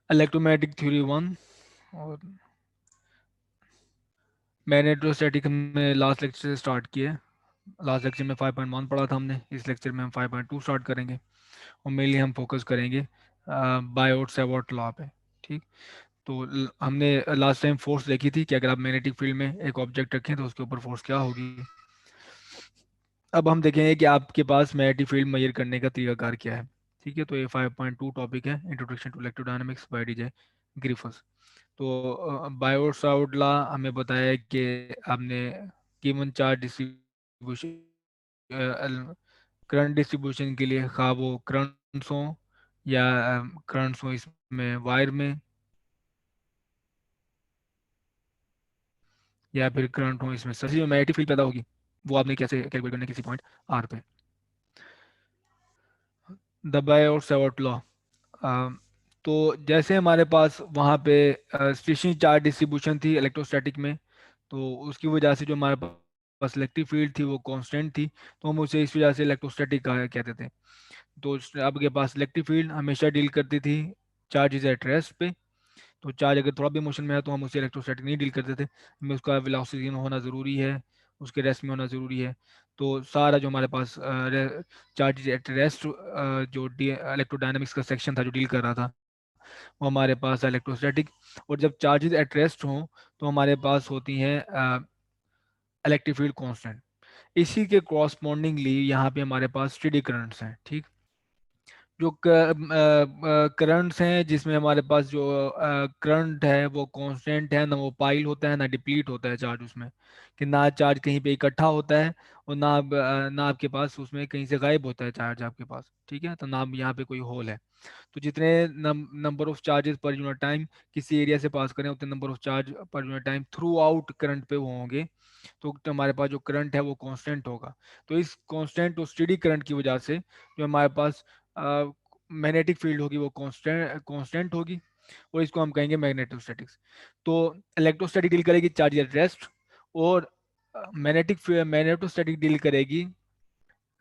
Electromagnetic theory one. और मैंने electrostatic में लास्ट लेक्चर से स्टार्ट किया है। लास्ट लेक्चर में 5.1 पढ़ा था हमने, इस लेक्चर में हम 5.2 स्टार्ट करेंगे और मेनली हम फोकस करेंगे बायोट सेवर्ट लॉ पे। ठीक। तो हमने लास्ट टाइम फोर्स देखी थी कि अगर आप मैग्नेटिक फील्ड में एक ऑब्जेक्ट रखें तो उसके ऊपर फोर्स क्या होगी। अब हम देखेंगे कि आपके पास मैग्नेटिक फील्ड मेजर करने का तरीकाकार क्या है। ठीक है, तो ये 5.2 टॉपिक है, introduction to electrodynamics by DJ Griffith. तो बायोट सावर्ट लॉ हमें बताया है कि आपने given charge distribution, current distribution के लिए, खा वो करंट्स हो या करंट्स हो इसमें वायर में, या फिर करंट हो इसमें सभी में मैग्नेटिक फील्ड पैदा होगी, वो आपने कैसे कैलकुलेट करना है किसी पॉइंट आर पे। The Biot Savart law. तो जैसे हमारे पास वहाँ पे स्टेशनरी चार्ज डिस्ट्रीब्यूशन थी इलेक्ट्रोस्टैटिक में, तो उसकी वजह से जो हमारे पास इलेक्ट्रिक फील्ड थी वो कांस्टेंट थी, तो हम उसे इस वजह से इलेक्ट्रोस्टैटिक कहते थे। तो आपके पास इलेक्ट्रिक फील्ड हमेशा डील करती थी चार्ज इज एट रेस्ट पे। तो चार्ज अगर थोड़ा भी मोशन में है तो हम उसे इलेक्ट्रोस्टैटिक नहीं डील करते थे, हमें उसका वेलोसिटी में होना ज़रूरी है, उसके रेस्ट में होना ज़रूरी है। तो सारा जो हमारे पास चार्ज एट रेस्ट जो इलेक्ट्रोडायनामिक्स का सेक्शन था जो डील कर रहा था, वो हमारे पास इलेक्ट्रोस्टैटिक। और जब चार्जेस एट रेस्ट हों तो हमारे पास होती हैं इलेक्ट्रिक फील्ड कांस्टेंट। इसी के क्रॉसपॉन्डिंगली यहाँ पे हमारे पास स्टेडी करंट्स हैं। ठीक। जो करंट्स हैं जिसमें हमारे पास जो करंट है वो कांस्टेंट है, ना वो पाइल होता है ना डिप्लीट होता है चार्ज उसमें, कि ना चार्ज कहीं पे इकट्ठा होता है और ना आपके पास उसमें कहीं से गायब होता है चार्ज आपके पास। ठीक है, तो ना यहाँ पे कोई होल है। तो जितने number of charges per unit time किसी एरिया से पास करें उतने number of charge per unit time through out current पे वो होंगे। तो हमारे पास जो करंट है वो कांस्टेंट होगा। तो इस कांस्टेंट और स्टेडी करंट की वजह से जो हमारे पास मैग्नेटिक फील्ड होगी वो कांस्टेंट कांस्टेंट होगी, और इसको हम कहेंगे मैग्नेटोस्टैटिक्स। तो इलेक्ट्रोस्टैटिक डील करेगी चार्ज एट रेस्ट, और मैग्नेटोस्टैटिक डील करेगी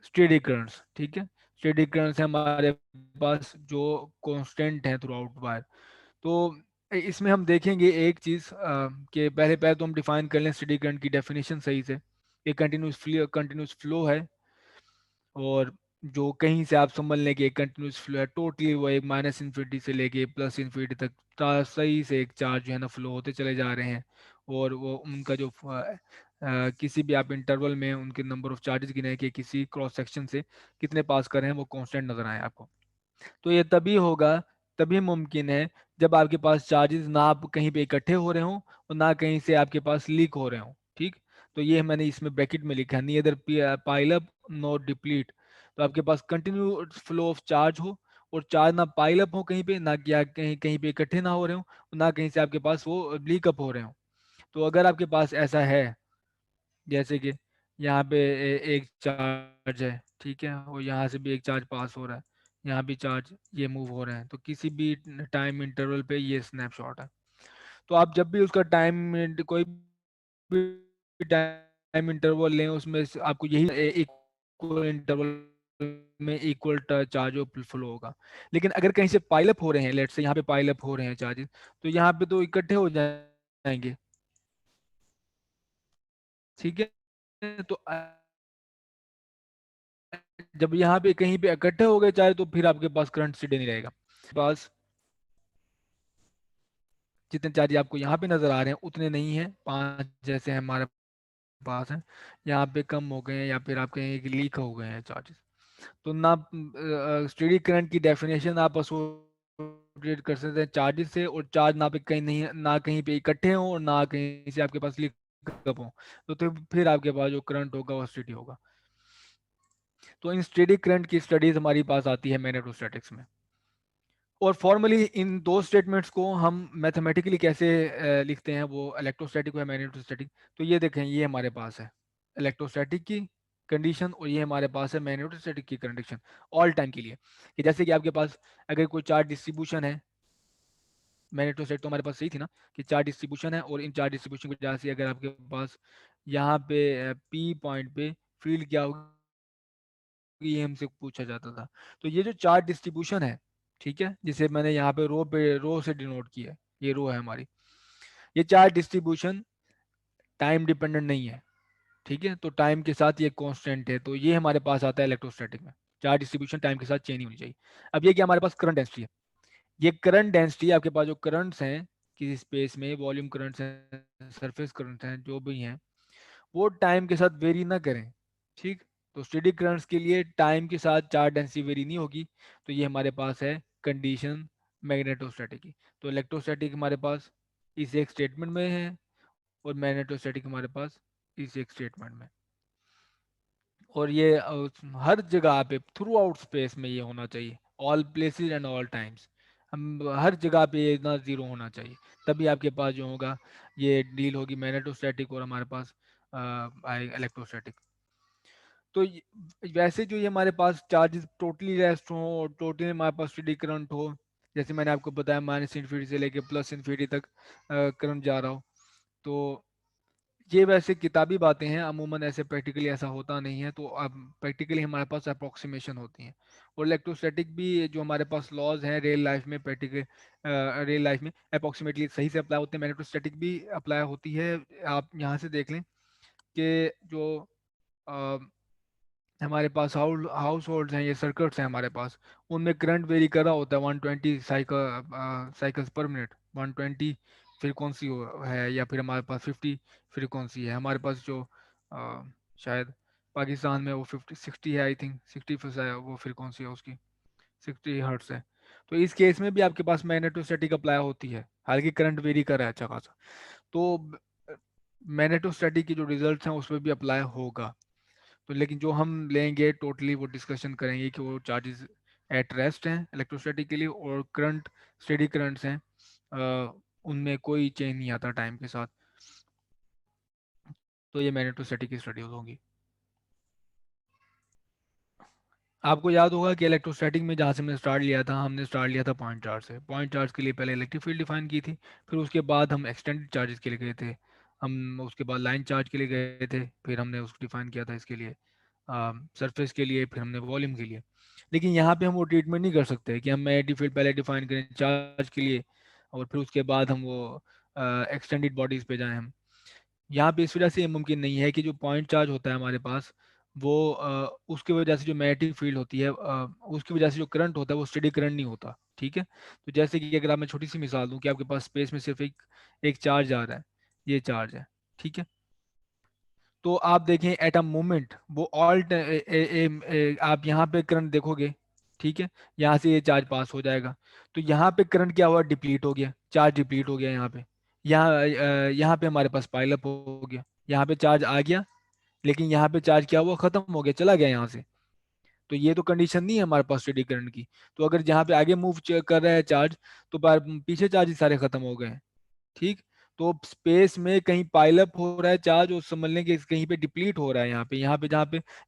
स्टेडी करंट्स। ठीक है, स्टेडी करंट्स है हमारे पास जो कांस्टेंट है थ्रू आउट वायर। तो इसमें हम देखेंगे एक चीज कि पहले पहले तो हम डिफाइन कर लें स्टेडी करंट की डेफिनेशन सही से। ये कंटिन्यूस फ्लो है, और जो कहीं से आप समझ लें कि एक कंटिन्यूस फ्लो है, टोटली वो एक माइनस इन्फिनिटी से लेके प्लस इन्फिनिटी तक सही से एक चार्ज जो है ना फ्लो होते चले जा रहे हैं। और वो उनका जो किसी भी आप इंटरवल में उनके नंबर ऑफ चार्जेस गिने कि किसी क्रॉस सेक्शन से कितने पास कर रहे हैं वो कांस्टेंट नजर आए आपको। तो ये तभी होगा, तभी मुमकिन है जब आपके पास चार्जेस ना आप कहीं पे इकट्ठे हो रहे हों और ना कहीं से आपके पास लीक हो रहे हों। ठीक। तो ये मैंने इसमें ब्रैकेट में लिखा है, neither pile up not deplete. तो आपके पास कंटिन्यू फ्लो ऑफ चार्ज हो, और चार्ज ना पाइल अप हो कहीं पे, ना क्या कहीं कहीं पे इकट्ठे ना हो रहे हो, ना कहीं से आपके पास वो लीक अप हो रहे हो। तो अगर आपके पास ऐसा है, जैसे कि यहाँ पे एक चार्ज है, ठीक है, और यहाँ से भी एक चार्ज पास हो रहा है, यहाँ भी चार्ज ये मूव हो रहे हैं, तो किसी भी टाइम इंटरवल पे ये स्नैपशॉट है। तो आप जब भी उसका कोई भी टाइम इंटरवल लें उसमें से आपको यही इक्वल इंटरवल में इक्वल चार्ज फ्लो होगा। लेकिन अगर कहीं से पाइलअप हो रहे हैं, लेट से यहाँ पे पाइलअप हो रहे हैं चार्जेस, तो यहाँ पे तो इकट्ठे हो जाएंगे। ठीक है, तो जब यहाँ पे कहीं पे इकट्ठे हो गए चाहे, तो फिर आपके पास करंट सीधे नहीं रहेगा। पास जितने चार्ज आपको यहाँ पे नजर आ रहे हैं उतने नहीं है, 5 जैसे हमारे पास है, यहाँ पे कम हो गए हैं या फिर आप कहेंगे कि लीक हो गए हैं चार्जेस। तो ना स्टेडी करंट की डेफिनेशन आप एसोसिएट कर सकते हैं चार्जेस से, और चार्ज ना पे कहीं नहीं, ना कहीं पे इकट्ठे हो और ना कहीं से आपके पास लीक अप हो, तो फिर आपके पास जो करंट होगा वो स्टेडी होगा। तो इन स्टेडी करंट की स्टडीज हमारी पास आती है मैग्नेटोस्टैटिक्स में। और फॉर्मली इन दो स्टेटमेंट्स को हम मैथमेटिकली कैसे लिखते हैं, वो इलेक्ट्रोस्टैटिक या मैग्नेटोस्टैटिक। तो ये देखें, ये हमारे पास है इलेक्ट्रोस्टैटिक की कंडीशन, और ये हमारे पास है मैग्नेटोस्टैटिक की कंडीशन ऑल टाइम के लिए। कि जैसे कि आपके पास अगर कोई चार्ज डिस्ट्रीब्यूशन है, मैग्नेटोस्टैटिक तो हमारे पास सही थी ना, कि चार्ज डिस्ट्रीब्यूशन है, और इन चार्ज डिस्ट्रीब्यूशन की वजह से अगर आपके पास यहाँ पे पी पॉइंट पे फील्ड क्या होगी, ये हमसे पूछा जाता था। तो ये जो चार्ज डिस्ट्रीब्यूशन है, ठीक है, जिसे मैंने यहाँ पे रो से डिनोट किया है, ये रो है हमारी। ये चार्ज डिस्ट्रीब्यूशन टाइम डिपेंडेंट नहीं है, ठीक है, तो टाइम के साथ ये कांस्टेंट है, तो ये हमारे पास आता है इलेक्ट्रोस्टैटिक में। चार्ज डिस्ट्रीब्यूशन टाइम के साथ चेंज नहीं होनी चाहिए। अब ये क्या, हमारे पास करंट डेंसिटी है। ये करंट डेंसिटी, आपके पास जो करंट्स हैं किसी स्पेस में, वॉल्यूम करंट्स हैं, सरफेस करंट्स हैं, जो भी हैं, वो टाइम के साथ वेरी ना करें, ठीक। तो स्टेडी करंट्स के लिए टाइम के साथ चार्ज डेंसिटी वेरी नहीं होगी, तो ये हमारे पास है कंडीशन मैग्नेटोस्टैटिक की। तो इलेक्ट्रोस्टैटिक हमारे पास इस एक स्टेटमेंट में है, और मैग्नेटोस्टैटिक हमारे पास इस एक स्टेटमेंट में। और ये हर जगह पे थ्रू आउट स्पेस में ये होना चाहिए, all places and all times. हम हर जगह पे ये ना जीरो होना चाहिए, तभी आपके पास जो होगा ये डील होगी मैग्नेटोस्टैटिक और हमारे पास इलेक्ट्रोस्टैटिक। तो वैसे जो ये हमारे पास चार्जेस टोटली रेस्ट हो और टोटली हमारे पास स्टेडी करंट हो, जैसे मैंने आपको बताया माइनस इन्फिनिटी से लेके प्लस इन्फिनिटी तक करंट जा रहा हो, तो ये वैसे किताबी बातें हैं, अमूमन ऐसे प्रैक्टिकली ऐसा होता नहीं है, तो अब प्रैक्टिकली हमारे पास अप्रोक्सीमेशन होती हैं। और इलेक्ट्रोस्टैटिक भी जो हमारे पास लॉज हैं रियल लाइफ में, प्रैक्टिकल रियल लाइफ में अप्रोक्सीमेटली सही से अप्लाई होते हैं, मैग्नेटोस्टैटिक भी अप्लाई होती है। आप यहाँ से देख लें कि जो हमारे पास हाउस होल्ड हैं, ये सर्किट्स हैं हमारे पास, उनमें करंट वेरी कर रहा होता है 120 साइकिल्स पर मिनट, 120 फ्रीक्वेंसी है, या फिर हमारे पास 50 फ्रीक्वेंसी है हमारे पास, जो शायद पाकिस्तान में वो 50 60 है, आई थिंक 60 है वो फ्रीक्वेंसी है उसकी, 60 हर्ट्स है। तो इस केस में भी आपके पास मैग्नेटोस्टैटिक अप्लाई होती है, हालांकि करंट वेरी कर रहा है अच्छा खासा, तो मैग्नेटोस्टैटिक की जो रिजल्ट हैं उसमें भी अप्लाई होगा। तो लेकिन जो हम लेंगे टोटली वो डिस्कशन करेंगे कि वो चार्जेस एट रेस्ट हैं इलेक्ट्रोस्टैटिक के लिए, और करंट स्टेडी करंट्स हैं, उनमें कोई चेंज नहीं आता टाइम के साथ। तो ये मैग्नेटोस्टैटिक की स्टडीज होंगी। आपको याद होगा कि इलेक्ट्रोस्टैटिक में जहाँ से हमने स्टार्ट लिया था, हमने स्टार्ट लिया था पॉइंट चार्ज से। पॉइंट चार्ज के लिए पहले इलेक्ट्रिक फील्ड डिफाइन की थी, फिर उसके बाद हम एक्सटेंडेड चार्जेस के लिए गए थे, हम उसके बाद लाइन चार्ज के लिए गए थे, फिर हमने उसको डिफाइन किया था इसके लिए सरफेस के लिए, फिर हमने वॉल्यूम के लिए। लेकिन यहाँ पे हम वो ट्रीटमेंट नहीं कर सकते कि हम मैग्नेटिक फील्ड पहले डिफाइन करें चार्ज के लिए, और फिर उसके बाद हम वो एक्सटेंडेड बॉडीज पे जाएं हम। यहाँ पे इस वजह से ये मुमकिन नहीं है कि जो पॉइंट चार्ज होता है हमारे पास, वो उसकी वजह से जो मैग्नेटिक फील्ड होती है, उसकी वजह से जो करंट होता है वो स्टेडी करंट नहीं होता, ठीक है। तो जैसे कि अगर आप, मैं छोटी सी मिसाल दूं कि आपके पास स्पेस में सिर्फ एक चार्ज आ रहा है, ये चार्ज है, ठीक है। तो आप देखें एट अ मोमेंट वो आप यहाँ पे करंट देखोगे, ठीक है, यहाँ से ये चार्ज पास हो जाएगा, तो यहाँ पे करंट क्या हुआ, डिप्लीट हो गया, चार्ज डिप्लीट हो गया यहाँ पे। यहाँ पे हमारे पास पाइल अप हो गया, यहाँ पे चार्ज आ गया, लेकिन यहाँ पे चार्ज क्या हुआ, खत्म हो गया, चला गया यहाँ से। तो ये तो कंडीशन नहीं है हमारे पास स्टेडी करंट की। तो अगर जहाँ पे आगे मूव कर रहा है चार्ज, तो पीछे चार्ज सारे खत्म हो गए, ठीक। तो स्पेस में कहीं पाइल अप हो रहा है चार्ज, और समझ लें कि कहीं पे डिप्लीट हो रहा है, यहाँ पे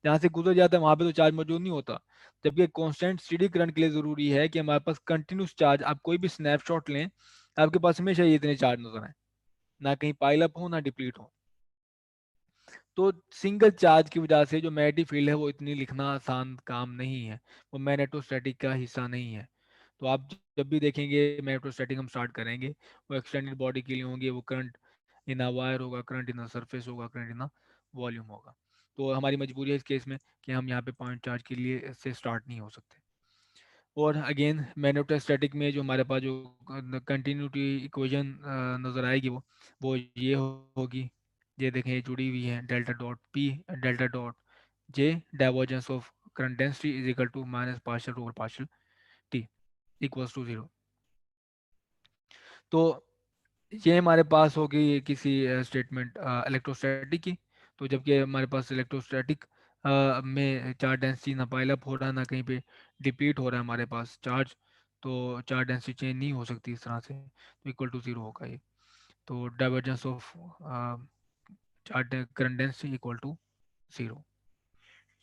जहाँ से गुजर जाता है वहां पे तो चार्ज मौजूद नहीं होता। जबकि कांस्टेंट स्टेडी करंट के लिए जरूरी है कि हमारे पास कंटिन्यूस चार्ज, आप कोई भी स्नैपशॉट लें, आपके पास हमेशा ये इतने चार्ज नजर आए, ना कहीं पाइल अप हो ना डिप्लीट हो। तो सिंगल चार्ज की वजह से जो मैग्नेटिक फील्ड है वो इतनी लिखना आसान काम नहीं है, वो मैग्नेटोस्टैटिक का हिस्सा नहीं है। तो आप जब भी देखेंगे मैग्नेटोस्टैटिक हम स्टार्ट करेंगे, वो एक्सटेंडेड बॉडी के लिए होंगे, वो करंट इन अ वायर होगा, करंट इन अ सरफेस होगा, करंट इन अ वॉल्यूम होगा। तो हमारी मजबूरी है इस केस में कि हम यहाँ पे पॉइंट चार्ज के लिए से स्टार्ट नहीं हो सकते। और अगेन मैग्नेटोस्टैटिक में जो हमारे पास जो कंटिन्यूटी इक्वेशन नज़र आएगी, वो ये होगी, ये देखें ये जुड़ी हुई है, delta dot P delta dot J divergence of current density is equal to minus partial over partial T equals to zero. तो ये हमारे पास होगी किसी स्टेटमेंट इलेक्ट्रोस्टैटिक की। तो जबकि हमारे पास इलेक्ट्रोस्टैटिक में चार्ज डेंसिटी ना पाइल अप हो रहा है, ना कहीं पे डिप्लीट हो रहा है हमारे पास चार्ज, तो चार्ज डेंसिटी चेंज नहीं हो सकती इस तरह से, तो इक्वल टू जीरो होगा ये। तो divergence of charge current density equal to zero.